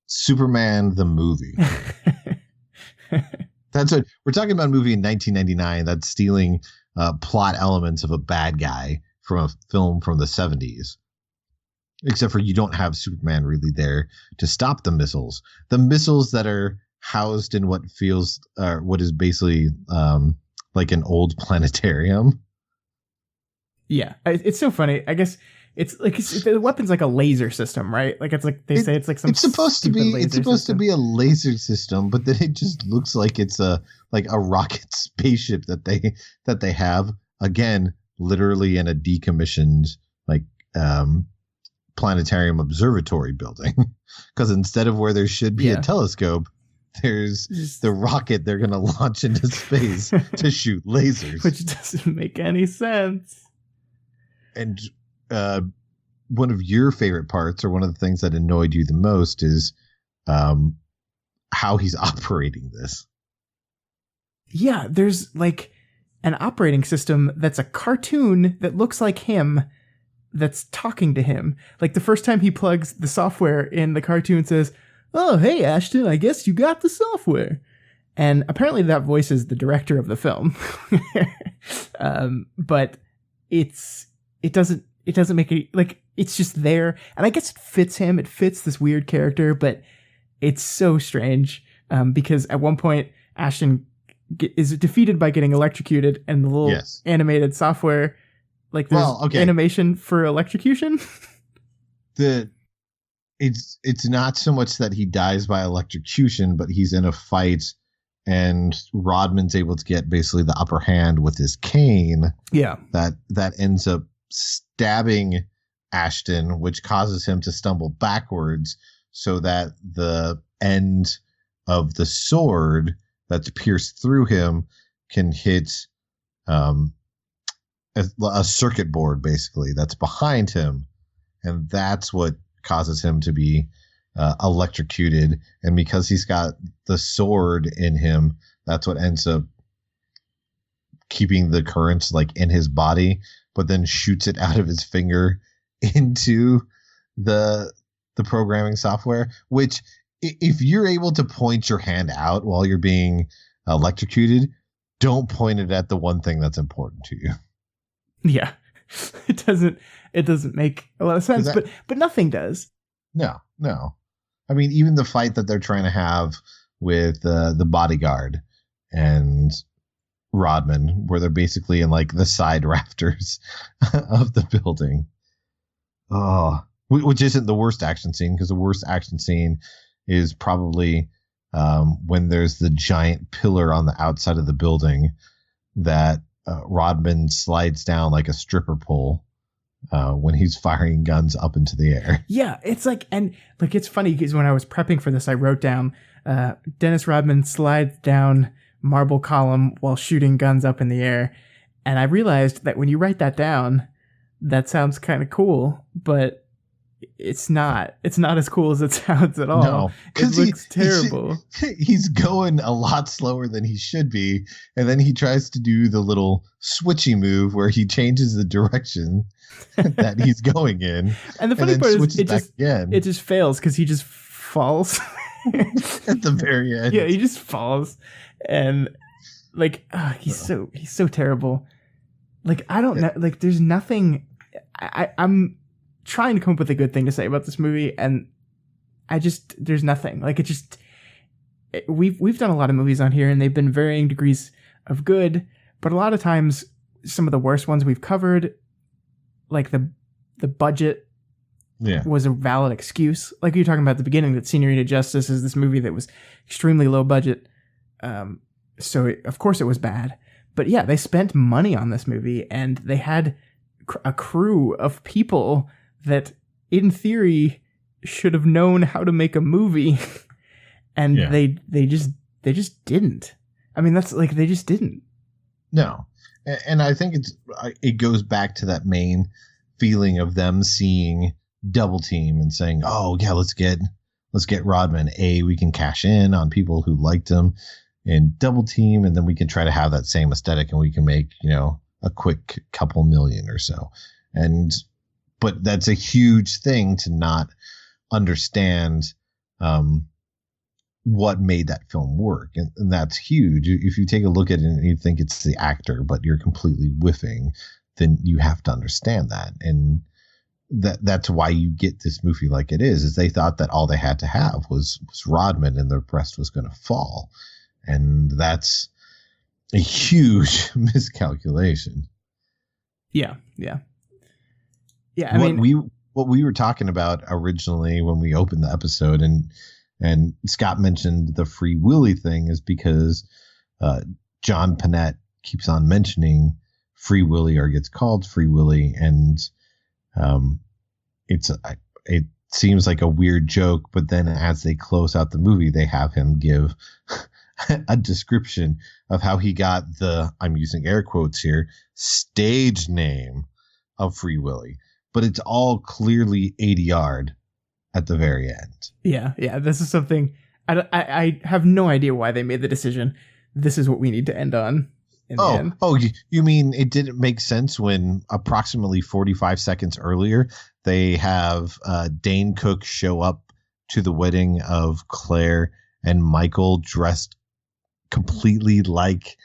Superman the movie. That's what we're talking about. A movie in 1999 that's stealing plot elements of a bad guy from a film from the 70s. Except for you don't have Superman really there to stop the missiles. The missiles that are housed in what is basically like an old planetarium. Yeah, it's so funny. I guess it's like the weapon's like a laser system, right? Like it's like they say it's like some. It's supposed to be a laser system, but then it just looks like it's a rocket spaceship that they have, again, literally in a decommissioned planetarium observatory building. Because instead of where there should be a telescope, there's the rocket they're going to launch into space to shoot lasers, which doesn't make any sense. And one of your favorite parts, or one of the things that annoyed you the most, is how he's operating this. Yeah, there's like an operating system that's a cartoon that looks like him that's talking to him. Like the first time he plugs the software in, the cartoon says, "Oh, hey, Ashton, I guess you got the software." And apparently that voice is the director of the film. But it doesn't make it, like, it's just there. And I guess it fits him. It fits this weird character, but it's so strange because at one point Ashton is defeated by getting electrocuted, and the little animated software, like there's animation for electrocution. It's not so much that he dies by electrocution, but he's in a fight and Rodman's able to get basically the upper hand with his cane. Yeah. That ends up stabbing Ashton, which causes him to stumble backwards, so that the end of the sword that's pierced through him can hit a circuit board, basically, that's behind him. And that's what causes him to be electrocuted. And because he's got the sword in him, that's what ends up keeping the currents like in his body, but then shoots it out of his finger into the programming software, which if you're able to point your hand out while you're being electrocuted, don't point it at the one thing that's important to you. Yeah. It doesn't make a lot of sense, but nothing does. No. I mean, even the fight that they're trying to have with the bodyguard and Rodman, where they're basically in like the side rafters of the building. Oh, which isn't the worst action scene, because the worst action scene is probably when there's the giant pillar on the outside of the building that Rodman slides down like a stripper pole when he's firing guns up into the air. Yeah, it's like, and like, it's funny because when I was prepping for this, I wrote down Dennis Rodman slides down marble column while shooting guns up in the air. And I realized that when you write that down, that sounds kind of cool, but it's not. It's not as cool as it sounds at all. No, it looks terrible. He's going a lot slower than he should be, and then he tries to do the little switchy move where he changes the direction that he's going in. And the funny part is it just fails because he just falls at the very end. Yeah, he just falls, and like he's so terrible. Like, I don't know. Like, there's nothing. I'm trying to come up with a good thing to say about this movie, and there's nothing. Like, we've done a lot of movies on here, and they've been varying degrees of good, but a lot of times some of the worst ones we've covered, like the budget was a valid excuse. Like you're talking about at the beginning, that Señorita Justice is this movie that was extremely low budget. So of course it was bad. But yeah, they spent money on this movie, and they had a crew of people that, in theory, should have known how to make a movie, and they just didn't. I mean, that's like, they just didn't. No, and I think it goes back to that main feeling of them seeing Double Team and saying, "Oh yeah, let's get Rodman. We can cash in on people who liked him." And Double Team, and then we can try to have that same aesthetic, and we can make, a quick couple million or so. But that's a huge thing to not understand what made that film work. And that's huge. If you take a look at it and you think it's the actor, but you're completely whiffing, then you have to understand that. And that's why you get this movie like it is they thought that all they had to have was Rodman, and the rest was going to fall. And that's a huge miscalculation. Yeah. What we were talking about originally when we opened the episode, and Scott mentioned the Free Willy thing, is because John Panette keeps on mentioning Free Willy, or gets called Free Willy, and it seems like a weird joke, but then as they close out the movie, they have him give a description of how he got the, I'm using air quotes here, stage name of Free Willy, but it's all clearly ADR'd at the very end. Yeah. This is something I have no idea why they made the decision. This is what we need to end on. In the end. You mean it didn't make sense when approximately 45 seconds earlier they have Dane Cook show up to the wedding of Claire and Michael dressed completely like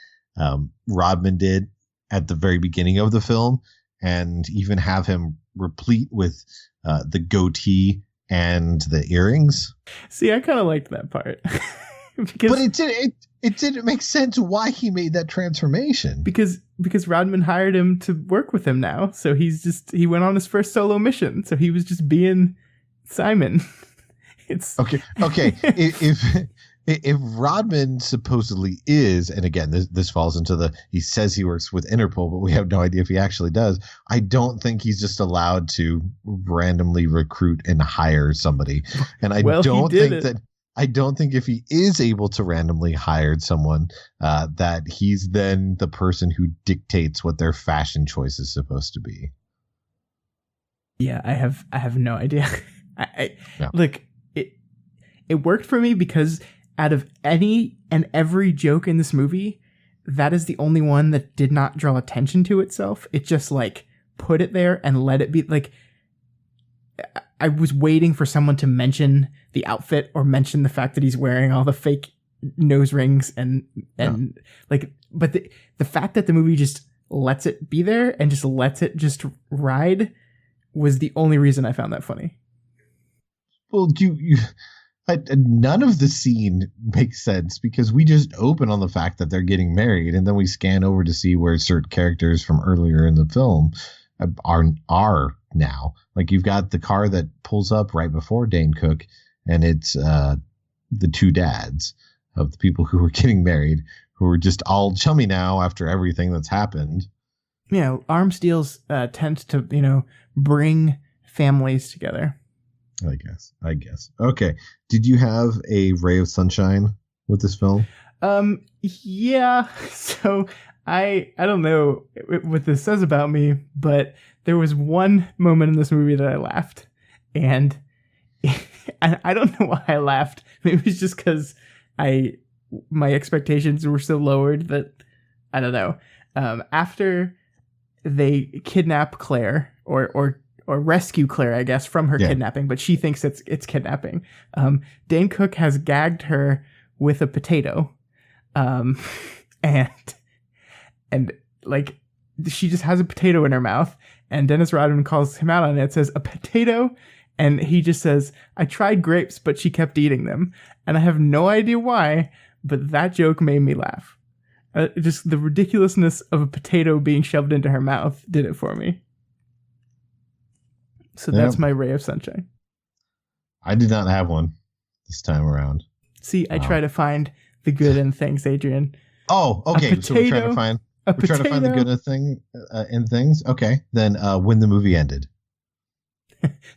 Rodman did at the very beginning of the film, and even have him replete with the goatee and the earrings? See, I kind of liked that part. But it didn't make sense why he made that transformation. Because Rodman hired him to work with him now, so he went on his first solo mission, so he was just being Simon. It's okay. If Rodman supposedly is, and again, this falls into he says he works with Interpol, but we have no idea if he actually does. I don't think he's just allowed to randomly recruit and hire somebody. And I don't think if he is able to randomly hire someone, that he's then the person who dictates what their fashion choice is supposed to be. Yeah, I have no idea. Look, it worked for me because out of any and every joke in this movie, that is the only one that did not draw attention to itself. It just put it there and let it be. Like, I was waiting for someone to mention the outfit or mention the fact that he's wearing all the fake nose rings but the fact that the movie just lets it be there and just lets it just ride was the only reason I found that funny. Well, none of the scene makes sense because we just open on the fact that they're getting married, and then we scan over to see where certain characters from earlier in the film are now. Like, you've got the car that pulls up right before Dane Cook, and it's the two dads of the people who were getting married, who are just all chummy now after everything that's happened. Yeah, arms deals tend to, bring families together. I guess. Okay. Did you have a ray of sunshine with this film? Yeah. So I don't know what this says about me, but there was one moment in this movie that I laughed, and I don't know why I laughed. Maybe it's just because my expectations were so lowered that I don't know. After they kidnap Claire or rescue Claire, I guess, from her kidnapping, but she thinks it's kidnapping. Dane Cook has gagged her with a potato, and like she just has a potato in her mouth, and Dennis Rodman calls him out on it. It says, "A potato?" And he just says, "I tried grapes, but she kept eating them." And I have no idea why, but that joke made me laugh. Just the ridiculousness of a potato being shoved into her mouth did it for me. So that's my ray of sunshine. I did not have one this time around. See, I try to find the good in things, Adrian. Oh, okay. So we're trying to find the good in things. Okay, then when the movie ended.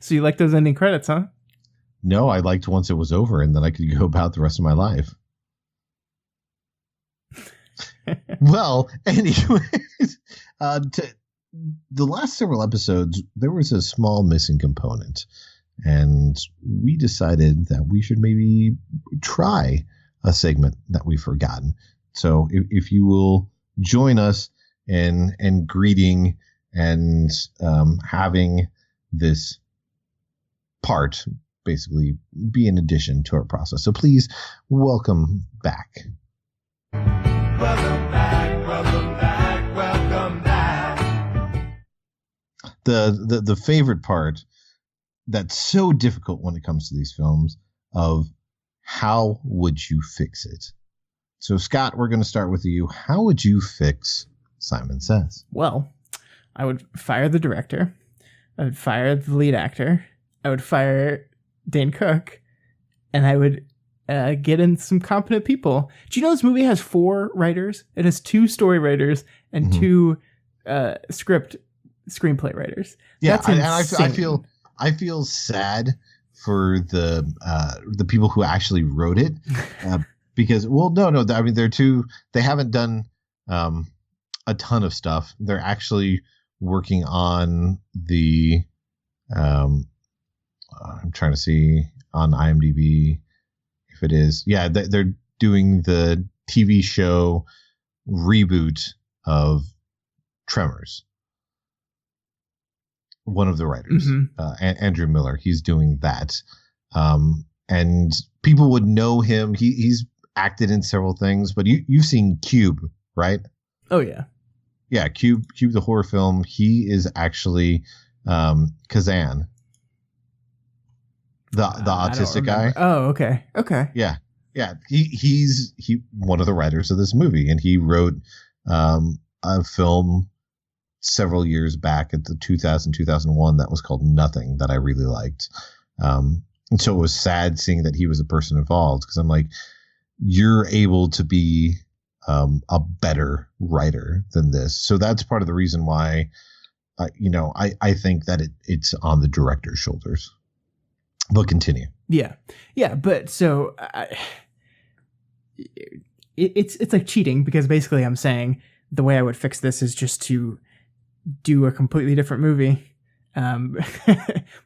So you like those ending credits, huh? No, I liked once it was over and then I could go about the rest of my life. Well, anyways, the last several episodes, there was a small missing component, and we decided that we should maybe try a segment that we've forgotten. So if you will join us in greeting and having this part basically be an addition to our process. So please welcome back. Welcome back, welcome back, welcome back. The favorite part that's so difficult when it comes to these films of how would you fix it? So Scott, we're going to start with you. How would you fix Simon Sez? Well, I would fire the director. I would fire the lead actor. I would fire Dane Cook, and I would get in some competent people. Do you know this movie has 4 writers? It has 2 story writers and 2 screenplay writers. Yeah, that's insane. I feel sad for the people who actually wrote it because I mean they haven't done a ton of stuff. They're actually working on the I'm trying to see on IMDb if it is. Yeah, they're doing the TV show reboot of Tremors. One of the writers, Andrew Miller, he's doing that. And people would know him. He's acted in several things, but you've seen Cube, right? Oh, yeah. Yeah, Cube, the horror film. He is actually Kazan, the autistic guy. Oh, okay. Yeah. He's one of the writers of this movie, and he wrote a film several years back at the 2001 that was called Nothing that I really liked. And so it was sad seeing that he was a person involved, because I'm like, you're able to be a better writer than this. So that's part of the reason why, I think that it's on the director's shoulders. But continue. Yeah. But so it's like cheating, because basically I'm saying the way I would fix this is just to do a completely different movie.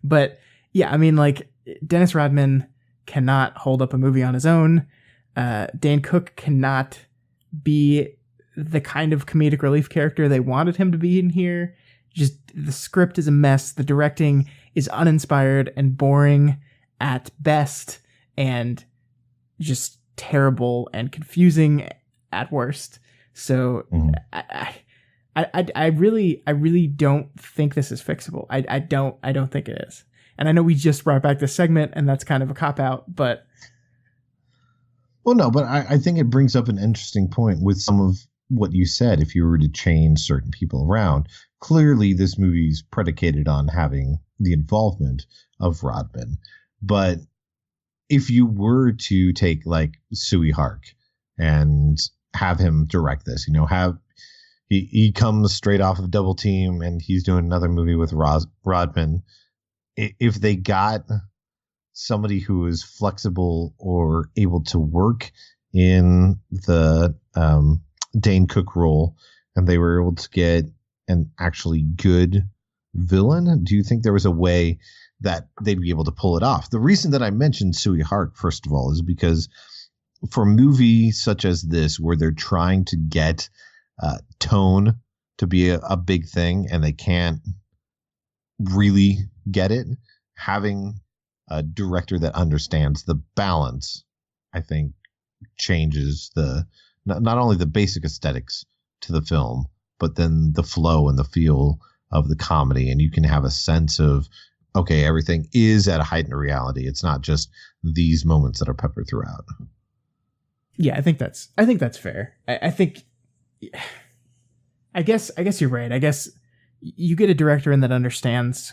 But yeah, I mean, like, Dennis Rodman cannot hold up a movie on his own. Dane Cook cannot be the kind of comedic relief character they wanted him to be in here. Just the script is a mess. The directing is uninspired and boring at best, and just terrible and confusing at worst. So I really don't think this is fixable. I don't think it is. And I know we just brought back this segment, and that's kind of a cop-out, but... Well, no, but I think it brings up an interesting point with some of what you said. If you were to change certain people around, clearly this movie's predicated on having the involvement of Rodman. But if you were to take, like, Suey Hark and have him direct this, he comes straight off of Double Team, and he's doing another movie with Rodman. If they got somebody who is flexible or able to work in the Dane Cook role, and they were able to get an actually good villain? Do you think there was a way that they'd be able to pull it off? The reason that I mentioned Suey Hark, first of all, is because for a movie such as this, where they're trying to get tone to be a big thing and they can't really get it, having a director that understands the balance, I think, changes the not only the basic aesthetics to the film, but then the flow and the feel of the comedy. And you can have a sense of, okay, everything is at a heightened reality. It's not just these moments that are peppered throughout. Yeah, I think that's fair. I guess you're right. I guess you get a director in that understands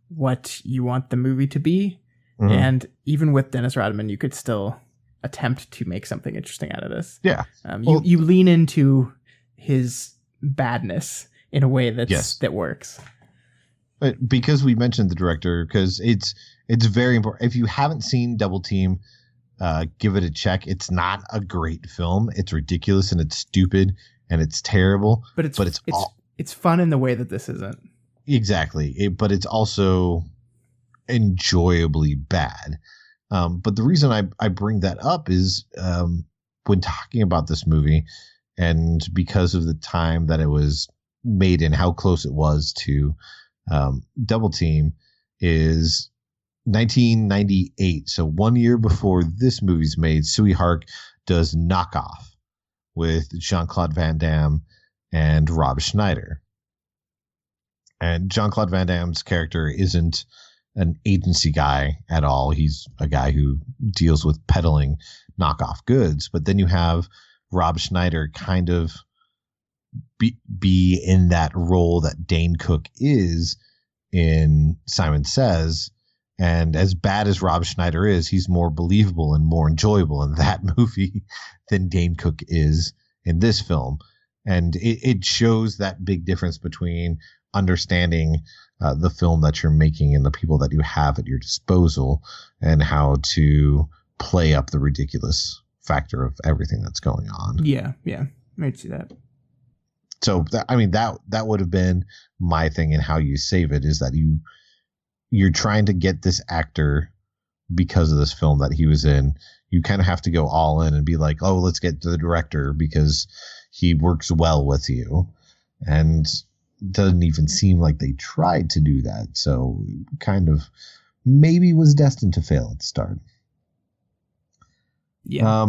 what you want the movie to be. Mm-hmm. And even with Dennis Rodman, you could still attempt to make something interesting out of this. Yeah. You lean into his badness in a way that works. But because we mentioned the director, because it's very important. If you haven't seen Double Team, give it a check. It's not a great film. It's ridiculous and it's stupid and it's terrible. But it's fun in the way that this isn't. Exactly. But it's also enjoyably bad. But the reason I bring that up is when talking about this movie, and because of the time that it was made and how close it was to Double Team, is 1998. So 1 year before this movie's made, Suey Hark does Knock Off with Jean-Claude Van Damme and Rob Schneider. And Jean-Claude Van Damme's character isn't an agency guy at all. He's a guy who deals with peddling knockoff goods. But then you have Rob Schneider kind of be in that role that Dane Cook is in Simon Sez. And as bad as Rob Schneider is, he's more believable and more enjoyable in that movie than Dane Cook is in this film. And it shows that big difference between understanding the film that you're making and the people that you have at your disposal, and how to play up the ridiculous factor of everything that's going on. Yeah, I'd see that. So, that would have been my thing in how you save it, is that you're trying to get this actor, because of this film that he was in, you kind of have to go all in and be like, oh, let's get to the director because he works well with you. And doesn't even seem like they tried to do that. So kind of maybe was destined to fail at the start. Yeah.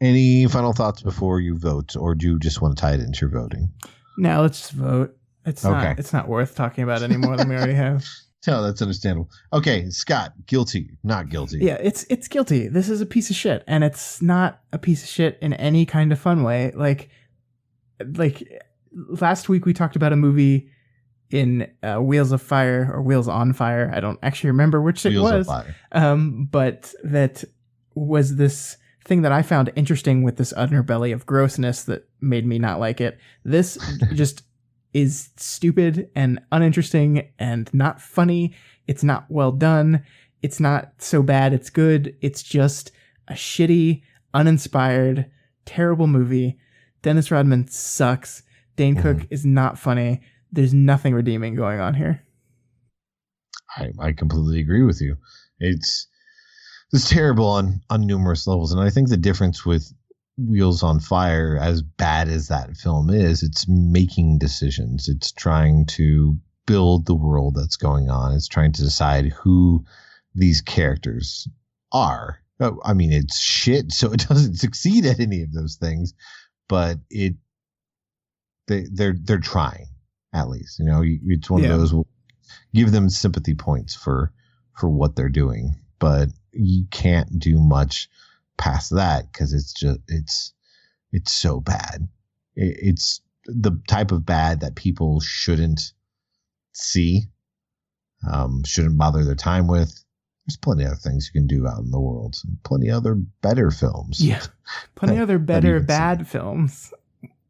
Any final thoughts before you vote, or do you just want to tie it into your voting? No, let's just vote. It's not worth talking about any more than we already have. No, that's understandable. Okay, Scott, guilty, not guilty. Yeah, it's guilty. This is a piece of shit, and it's not a piece of shit in any kind of fun way. Like last week we talked about a movie in Wheels of Fire or Wheels on Fire. I don't actually remember which it was. But that was this thing that I found interesting with this underbelly of grossness that made me not like it. This just is stupid and uninteresting and not funny. It's not well done. It's not so bad it's good. It's just a shitty, uninspired, terrible movie. Dennis Rodman sucks. Dane Cook is not funny. There's nothing redeeming going on here. I completely agree with you. It's terrible on numerous levels. And I think the difference with Wheels on Fire, as bad as that film is, it's making decisions. It's trying to build the world that's going on. It's trying to decide who these characters are. I mean, it's shit, so it doesn't succeed at any of those things, but they're trying, at least. You know, it's one of those, we'll give them sympathy points for what they're doing, but you can't do much past that because it's so bad. It's the type of bad that people shouldn't see, shouldn't bother their time with. There's plenty of other things you can do out in the world. Plenty of other better films. Yeah, plenty other better bad films.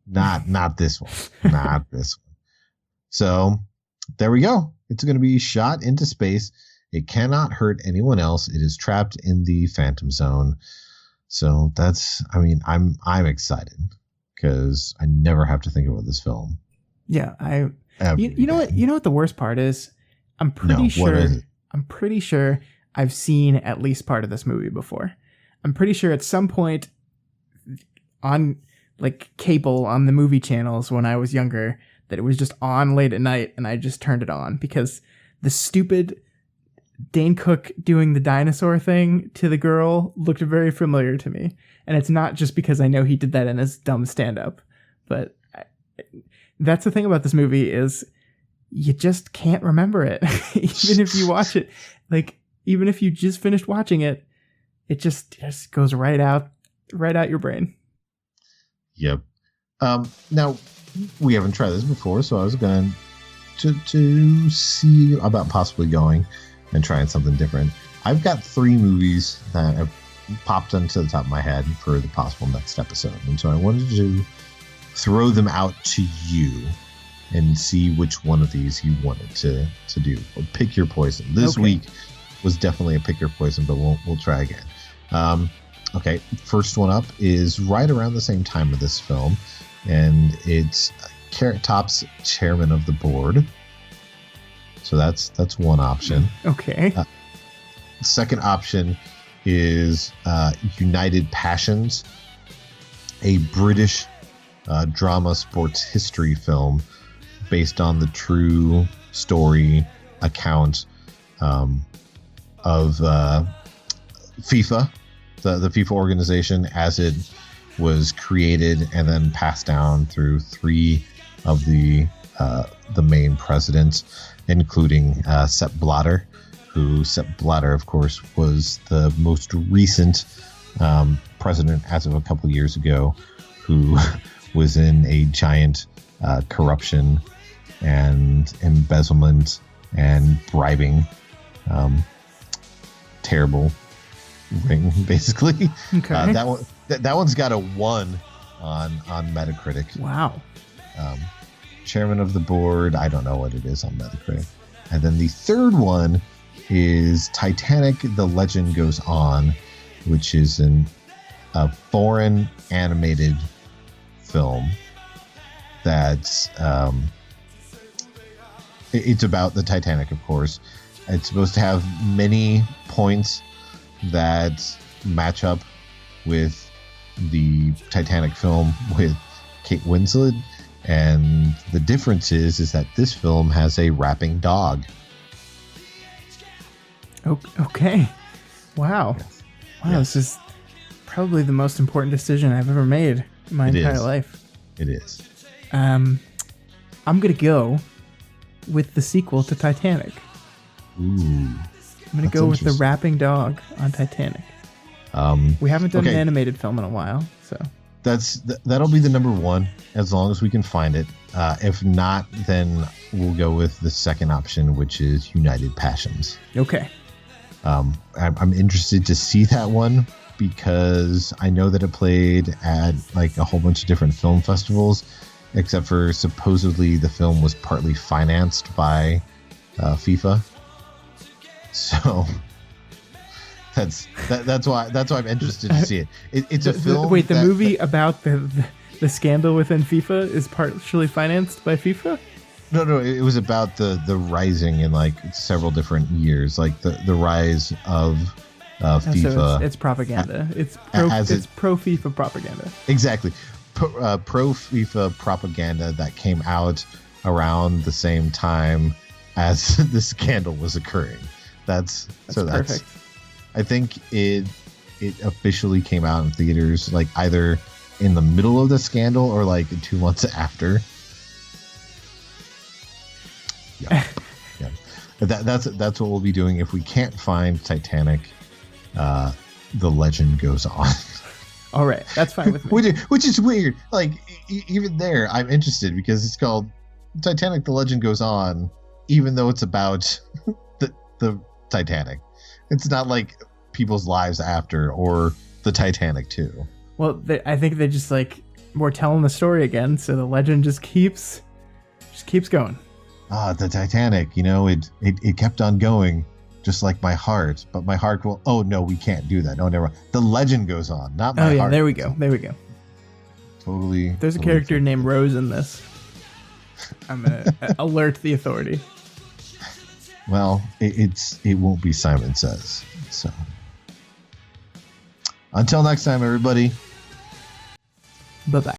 Not this one. Not this one. So there we go. It's going to be shot into space. It cannot hurt anyone else. It is trapped in the Phantom Zone. So I'm excited because I never have to think about this film. Yeah, You know what? You know what the worst part is? I'm pretty What sure. is it? I'm pretty sure I've seen at least part of this movie before. I'm pretty sure at some point on like cable on the movie channels when I was younger that it was just on late at night and I just turned it on because the stupid Dane Cook doing the dinosaur thing to the girl looked very familiar to me. And it's not just because I know he did that in his dumb stand-up, but that's the thing about this movie is you just can't remember it. Even if you watch it, like even if you just finished watching it, it just goes right out your brain. Yep. Now we haven't tried this before, so I was going to see about possibly going and trying something different. I've got 3 movies that have popped into the top of my head for the possible next episode, and so I wanted to throw them out to you and see which one of these you wanted to do. Or pick your poison. This week was definitely a pick your poison, but we'll try again. Okay, first one up is right around the same time of this film, and it's Carrot Top's Chairman of the Board. So that's one option. Okay. Second option is United Passions, a British drama sports history film based on the true story account of FIFA, the FIFA organization as it was created and then passed down through 3 of the main presidents, including Sepp Blatter, who Sepp Blatter, of course, was the most recent president as of a couple of years ago, who was in a giant corruption and embezzlement and bribing terrible ring, basically. Okay. That one's got a 1 on Metacritic. Wow. Chairman of the Board, I don't know what it is on Metacritic. And then the third one is Titanic: The Legend Goes On, which is a foreign animated film that's it's about the Titanic, of course. It's supposed to have many points that match up with the Titanic film with Kate Winslet, and the difference is that this film has a rapping dog. Okay. Wow. Wow, This is probably the most important decision I've ever made in my entire life. It is. I'm going to go with the sequel to Titanic. Ooh. I'm going to go with the rapping dog on Titanic. We haven't done an animated film in a while, so that'll be the number 1 as long as we can find it. If not, then we'll go with the second option, which is United Passions. Okay. I'm interested to see that one because I know that it played at like a whole bunch of different film festivals, except for supposedly the film was partly financed by FIFA. So that's why I'm interested to see it. It's a film. Wait, the movie about the scandal within FIFA is partially financed by FIFA? No, it was about the rising in like several different years, like the rise of FIFA. So it's propaganda. It's pro FIFA propaganda. Exactly, pro FIFA propaganda that came out around the same time as the scandal was occurring. That's perfect. I think it officially came out in theaters like either in the middle of the scandal or like 2 months after. Yeah. That's what we'll be doing if we can't find Titanic. The Legend Goes On. All right, that's fine with me. which is weird. Like even there, I'm interested because it's called Titanic: The Legend Goes On, even though it's about the Titanic. It's not like people's lives after or the Titanic too. Well, I think they just like we're telling the story again, so the legend just keeps going. The Titanic, it kept on going, just like my heart. But my heart will. Oh no, we can't do that. No, never mind. The legend goes on, not my heart. Oh yeah, there we go. Totally. There's a character named Rose in this. I'm going to alert the authority. Well, it won't be Simon Sez. So until next time, everybody. Bye-bye.